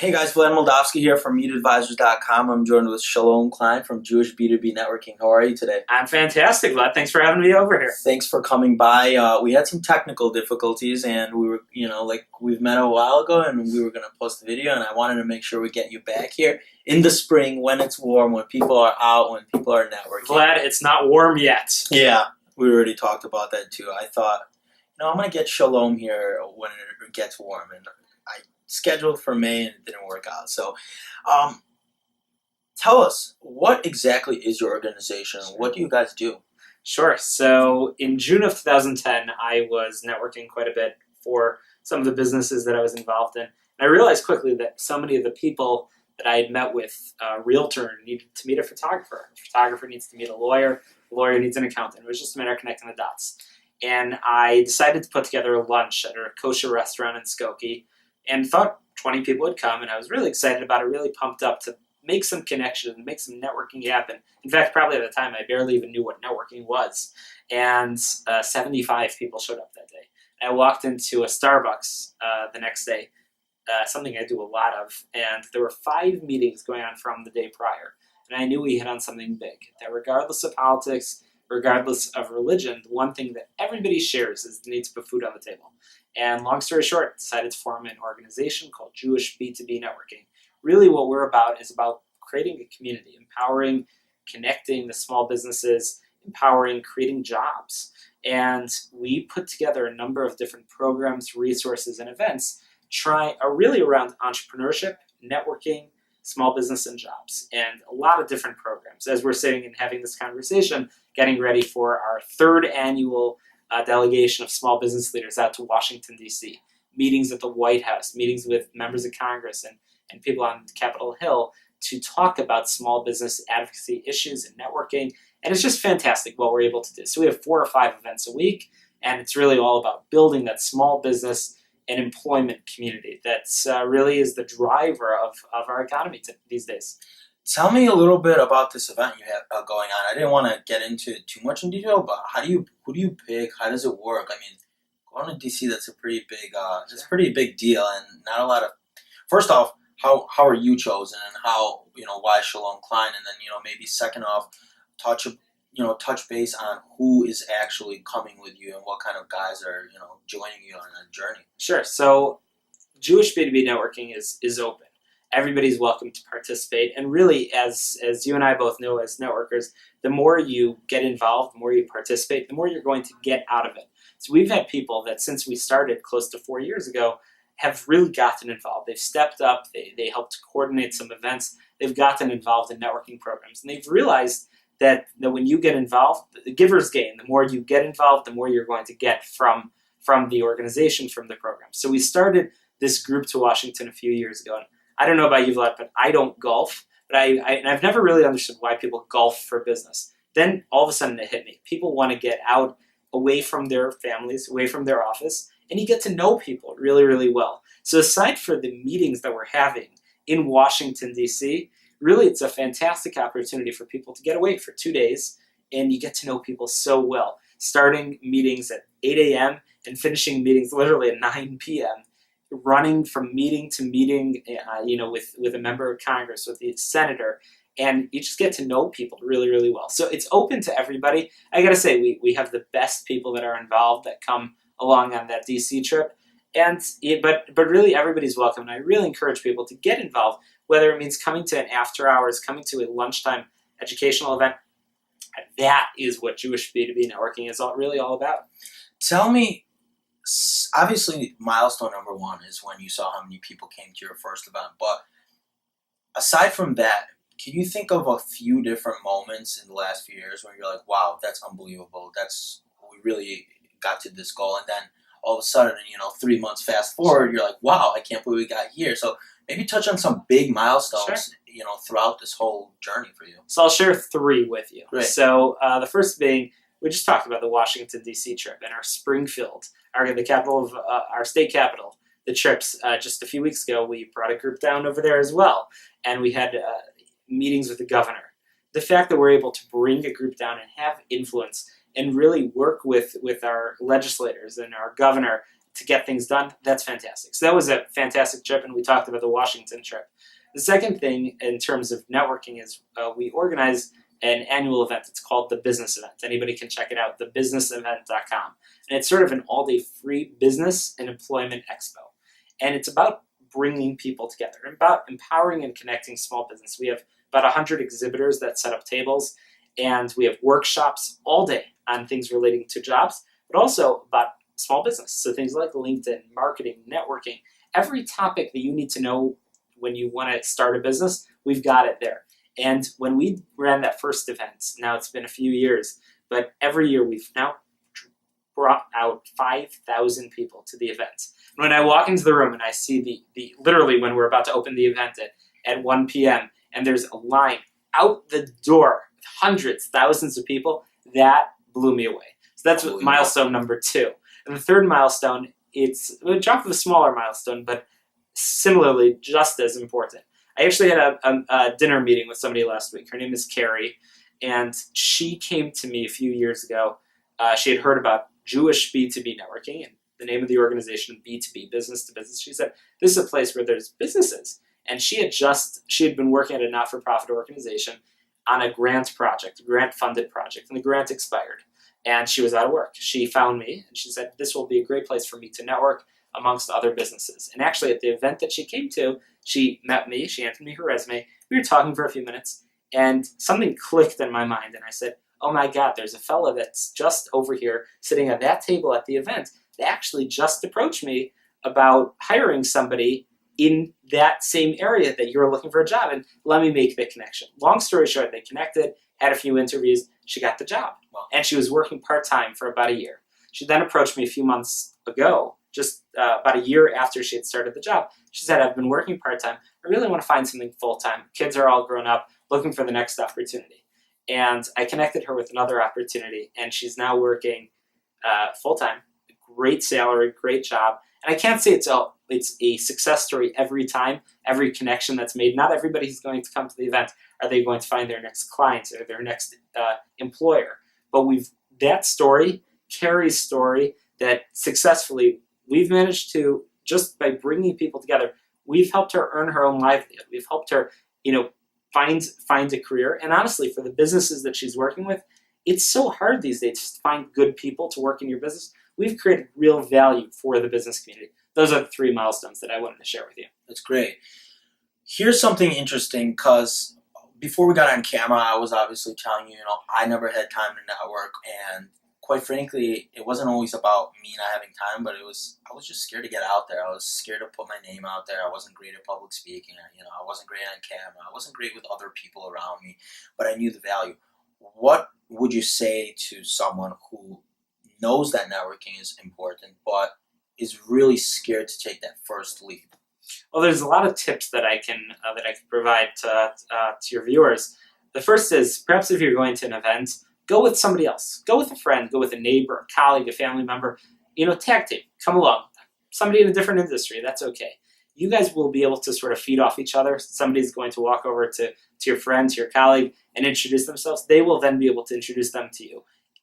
Hey guys, Vlad Moldavskiy here from MeetAdvisors.com. I'm joined with Shalom Klein from Jewish B2B Networking. How are you today? I'm fantastic, Vlad. Thanks for having me over here. Thanks for coming by. We had some technical difficulties and we were, like we've met a while ago and we were going to post a video and I wanted to make sure we get you back here in the spring when it's warm, when people are out, when people are networking. Vlad, it's not warm yet. Yeah, we already talked about that too. I thought, I'm going to get Shalom here when it gets warm, and I scheduled for May and it didn't work out. So tell us, what exactly is your organization? What do you guys do? Sure. So in June of 2010, I was networking quite a bit for some of the businesses that I was involved in. And I realized quickly that so many of the people that I had met with, a realtor needed to meet a photographer. A photographer needs to meet a lawyer needs an accountant. It was just a matter of connecting the dots. And I decided to put together a lunch at a kosher restaurant in Skokie and thought 20 people would come, and I was really excited about it, really pumped up to make some connections and make some networking happen. In fact, probably at the time, I barely even knew what networking was. And 75 people showed up that day. I walked into a Starbucks the next day, something I do a lot of, and there were 5 meetings going on from the day prior. And I knew we hit on something big, that regardless of politics, regardless of religion, the one thing that everybody shares is the need to put food on the table. And long story short, decided to form an organization called Jewish B2B Networking. Really what we're about is about creating a community, empowering, connecting the small businesses, empowering, creating jobs. And we put together a number of different programs, resources, and events really around entrepreneurship, networking, small business, and jobs, and a lot of different programs. As we're sitting and having this conversation, getting ready for our 3rd annual delegation of small business leaders out to Washington, D.C., meetings at the White House, meetings with members of Congress and people on Capitol Hill to talk about small business advocacy issues and networking. And it's just fantastic what we're able to do. So we have 4 or 5 events a week, and it's really all about building that small business and employment community that really is the driver of our economy these days. Tell me a little bit about this event you have going on. I didn't want to get into it too much in detail, but who do you pick? How does it work? I mean, going to DC, that's a pretty big deal, and not a lot of. First off, how are you chosen, and how why Shalom Klein, and then maybe second off, touch base on who is actually coming with you and what kind of guys are joining you on that journey. Sure. So Jewish B2B Networking is open. Everybody's welcome to participate. And really, as you and I both know as networkers, the more you get involved, the more you participate, the more you're going to get out of it. So we've had people that since we started close to 4 years ago have really gotten involved. They've stepped up. They helped coordinate some events. They've gotten involved in networking programs. And they've realized that when you get involved, the givers gain. The more you get involved, the more you're going to get from the organization, from the program. So we started this group to Washington a few years ago. And I don't know about you, Vlad, but I don't golf. But I've never really understood why people golf for business. Then all of a sudden it hit me. People want to get out away from their families, away from their office, and you get to know people really, really well. So aside for the meetings that we're having in Washington, D.C., really it's a fantastic opportunity for people to get away for 2 days, and you get to know people so well. Starting meetings at 8 a.m. and finishing meetings literally at 9 p.m., running from meeting to meeting, with a member of Congress, with the senator, and you just get to know people really, really well. So it's open to everybody. I gotta say, we have the best people that are involved that come along on that DC trip, but really everybody's welcome. And I really encourage people to get involved, whether it means coming to an after hours, coming to a lunchtime educational event. That is what Jewish B2B Networking is really all about. Tell me. Obviously, milestone number 1 is when you saw how many people came to your first event. But aside from that, can you think of a few different moments in the last few years where you're like, wow, that's unbelievable. We really got to this goal. And then all of a sudden, 3 months fast forward, you're like, wow, I can't believe we got here. So maybe touch on some big milestones, throughout this whole journey for you. So I'll share 3 with you. Great. So the first being, we just talked about the Washington, D.C. trip and our Springfield, the capital of our state capital, the trips. Just a few weeks ago, we brought a group down over there as well, and we had meetings with the governor. The fact that we're able to bring a group down and have influence and really work with our legislators and our governor to get things done, that's fantastic. So that was a fantastic trip, and we talked about the Washington trip. The second thing in terms of networking is we organize an annual event. It's called the Business Event. Anybody can check it out, thebusinessevent.com. And it's sort of an all-day free business and employment expo. And it's about bringing people together, about empowering and connecting small business. We have about 100 exhibitors that set up tables, and we have workshops all day on things relating to jobs, but also about small business. So things like LinkedIn, marketing, networking, every topic that you need to know when you want to start a business, we've got it there. And when we ran that first event, now it's been a few years, but every year we've now brought out 5,000 people to the event. And when I walk into the room and I see the literally when we're about to open the event at 1 p.m. and there's a line out the door, hundreds, thousands of people, that blew me away. So that's milestone number 2. And the third milestone, it's a drop of a smaller milestone, but similarly just as important. I actually had a dinner meeting with somebody last week. Her name is Carrie, and she came to me a few years ago. She had heard about Jewish B2B Networking, and the name of the organization, B2B, business to business. She said, this is a place where there's businesses. And she had been working at a not-for-profit organization on a grant project, a grant-funded project, and the grant expired. And she was out of work. She found me, and she said, this will be a great place for me to network amongst other businesses. And actually, at the event that she came to, she met me, she handed me her resume, we were talking for a few minutes, and something clicked in my mind, and I said, oh my God, there's a fella that's just over here sitting at that table at the event that actually just approached me about hiring somebody in that same area that you're looking for a job, and let me make the connection. Long story short, they connected, had a few interviews, she got the job. Wow. And she was working part-time for about a year. She then approached me a few months ago, just about a year after she had started the job. She said, I've been working part-time. I really want to find something full-time. Kids are all grown up, looking for the next opportunity. And I connected her with another opportunity, and she's now working full-time, great salary, great job. And I can't say it's a success story every time, every connection that's made. Not everybody's going to come to the event. Are they going to find their next client or their next employer? But that story, Carrie's story, that successfully we've managed to, just by bringing people together, we've helped her earn her own livelihood. We've helped her, find a career. And honestly, for the businesses that she's working with, it's so hard these days to find good people to work in your business. We've created real value for the business community. Those are the 3 milestones that I wanted to share with you. That's great. Here's something interesting, because before we got on camera, I was obviously telling you, I never had time to network, and quite frankly, it wasn't always about me not having time, but I was just scared to get out there. I was scared to put my name out there. I wasn't great at public speaking. I wasn't great on camera. I wasn't great with other people around me, but I knew the value. What would you say to someone who knows that networking is important, but is really scared to take that first leap? Well, there's a lot of tips that I can provide to your viewers. The first is, perhaps if you're going to an event, go with somebody else. Go with a friend, go with a neighbor, a colleague, a family member. Tag team, come along. Somebody in a different industry, that's okay. You guys will be able to sort of feed off each other. Somebody's going to walk over to your friend, to your colleague, and introduce themselves. They will then be able to introduce them to you.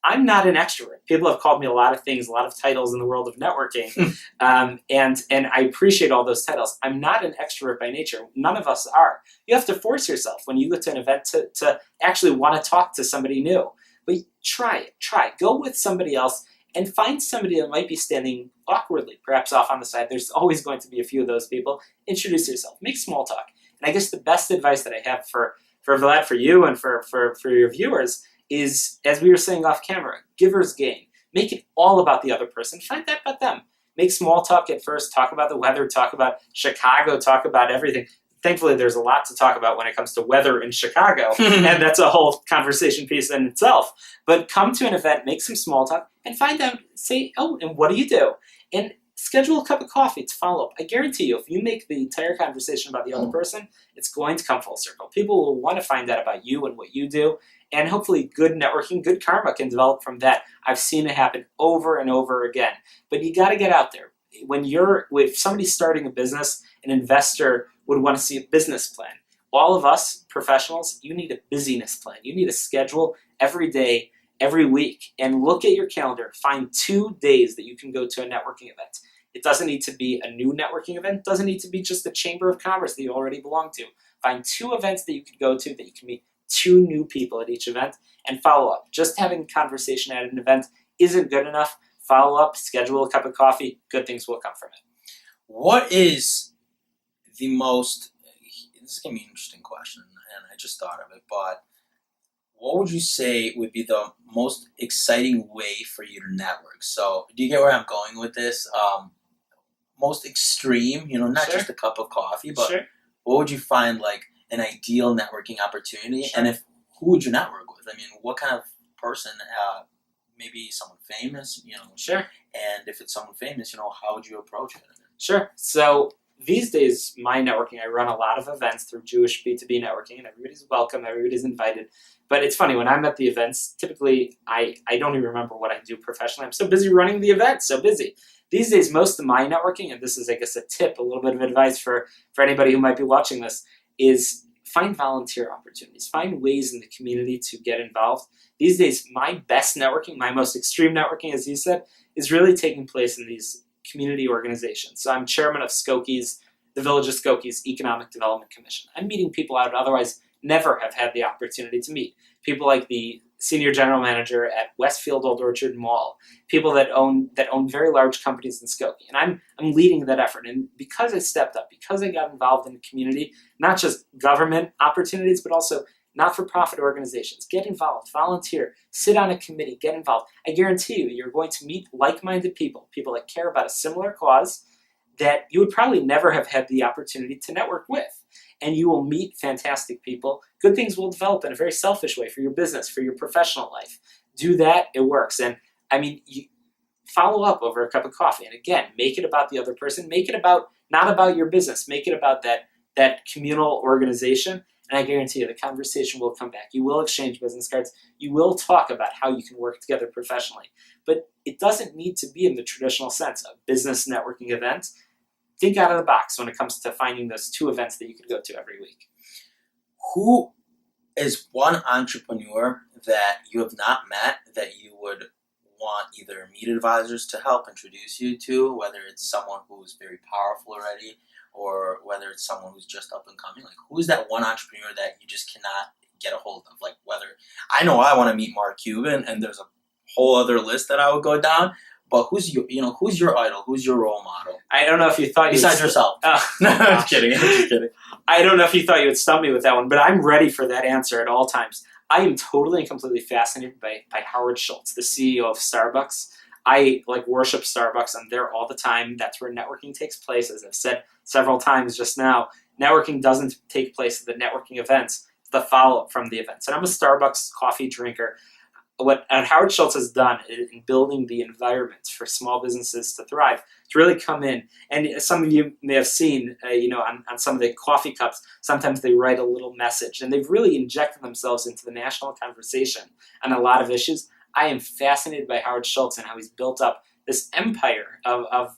I'm not an extrovert. People have called me a lot of things, a lot of titles in the world of networking, and I appreciate all those titles. I'm not an extrovert by nature. None of us are. You have to force yourself when you go to an event to actually want to talk to somebody new. But try it. Go with somebody else and find somebody that might be standing awkwardly, perhaps off on the side. There's always going to be a few of those people. Introduce yourself. Make small talk. And I guess the best advice that I have for Vlad, for you, and for your viewers is, as we were saying off camera, giver's gain. Make it all about the other person. Find out about them. Make small talk at first. Talk about the weather. Talk about Chicago. Talk about everything. Thankfully, there's a lot to talk about when it comes to weather in Chicago, and that's a whole conversation piece in itself. But come to an event, make some small talk, and find out, say, oh, and what do you do? And schedule a cup of coffee to follow up. I guarantee you, if you make the entire conversation about the other person, it's going to come full circle. People will want to find out about you and what you do, and hopefully good networking, good karma can develop from that. I've seen it happen over and over again. But you got to get out there. If somebody's starting a business, an investor would want to see a business plan. All of us professionals, you need a busyness plan. You need a schedule every day every week and look at your calendar. Find 2 days that you can go to a networking event. It doesn't need to be a new networking event. It doesn't need to be just a chamber of commerce that you already belong to. Find 2 events that you could go to that you can meet 2 new people at each event and follow up. Just having a conversation at an event isn't good enough. Follow up, schedule a cup of coffee. Good things will come from it. What is the most, this is going to be an interesting question, and I just thought of it, but what would you say would be the most exciting way for you to network? So do you get where I'm going with this? Most extreme, not Sure. just a cup of coffee, but Sure. what would you find like an ideal networking opportunity? Sure. And who would you network with? I mean, what kind of person, maybe someone famous, Sure. and if it's someone famous, how would you approach it? Sure. So these days, my networking, I run a lot of events through Jewish B2B Networking, and everybody's welcome, everybody's invited. But it's funny, when I'm at the events, typically I don't even remember what I do professionally. I'm so busy running the event, so busy. These days, most of my networking, and this is, I guess, a tip, a little bit of advice for anybody who might be watching this, is find volunteer opportunities. Find ways in the community to get involved. These days, my best networking, my most extreme networking, as you said, is really taking place in these community organizations. So I'm chairman of Skokie's, the Village of Skokie's Economic Development Commission. I'm meeting people I would otherwise never have had the opportunity to meet. People like the senior general manager at Westfield Old Orchard Mall, people that own very large companies in Skokie. And I'm leading that effort. And because I stepped up, because I got involved in the community, not just government opportunities, but also not-for-profit organizations. Get involved, volunteer, sit on a committee, get involved. I guarantee you're going to meet like-minded people that care about a similar cause that you would probably never have had the opportunity to network with. And you will meet fantastic people. Good things will develop in a very selfish way for your business, for your professional life. Do that, it works. And I mean, you follow up over a cup of coffee. And again, make it about the other person. Make it not about your business. Make it about that communal organization. And I guarantee you the conversation will come back. You will exchange business cards. You will talk about how you can work together professionally. But it doesn't need to be in the traditional sense of business networking event. Think out of the box when it comes to finding those 2 events that you could go to every week. Who is one entrepreneur that you have not met that you would want either MeetAdvisors to help introduce you to, whether it's someone who is very powerful already, or whether it's someone who's just up and coming? Like, who is that one entrepreneur that you just cannot get a hold of? Like, whether I know I want to meet Mark Cuban, and there's a whole other list that I would go down. But who's your idol? Who's your role model? I don't know if you thought besides yourself. No, I'm just kidding. I don't know if you thought you would stump me with that one, but I'm ready for that answer at all times. I am totally and completely fascinated by Howard Schultz, the CEO of Starbucks. I worship Starbucks. I'm there all the time. That's where networking takes place. As I've said several times just now, networking doesn't take place at the networking events. It's the follow-up from the events. And I'm a Starbucks coffee drinker. What Howard Schultz has done in building the environment for small businesses to thrive, to really come in, and some of you may have seen, on some of the coffee cups, sometimes they write a little message, and they've really injected themselves into the national conversation on a lot of issues. I am fascinated by Howard Schultz and how he's built up this empire of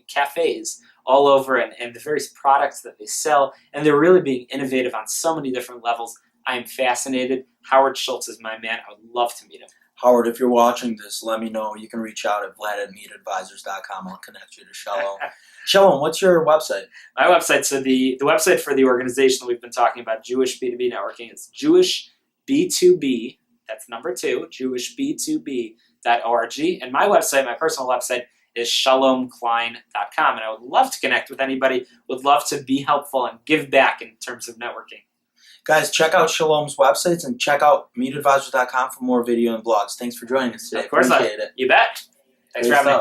cafes all over, and the various products that they sell, and they're really being innovative on so many different levels. I am fascinated. Howard Schultz is my man. I would love to meet him. Howard, if you're watching this, let me know. You can reach out at Vlad at MeetAdvisors.com. I'll connect you to Shalom. Shalom, what's your website? My website, so the website for the organization that we've been talking about, Jewish B2B Networking, is Jewish B2B, that's number 2, jewishb2b.org. And my website, my personal website, is shalomklein.com. And I would love to connect with anybody, would love to be helpful and give back in terms of networking. Guys, check out Shalom's websites and check out MeetAdvisors.com for more video and blogs. Thanks for joining us today. Of course, Appreciate it. You bet. Thanks for having me.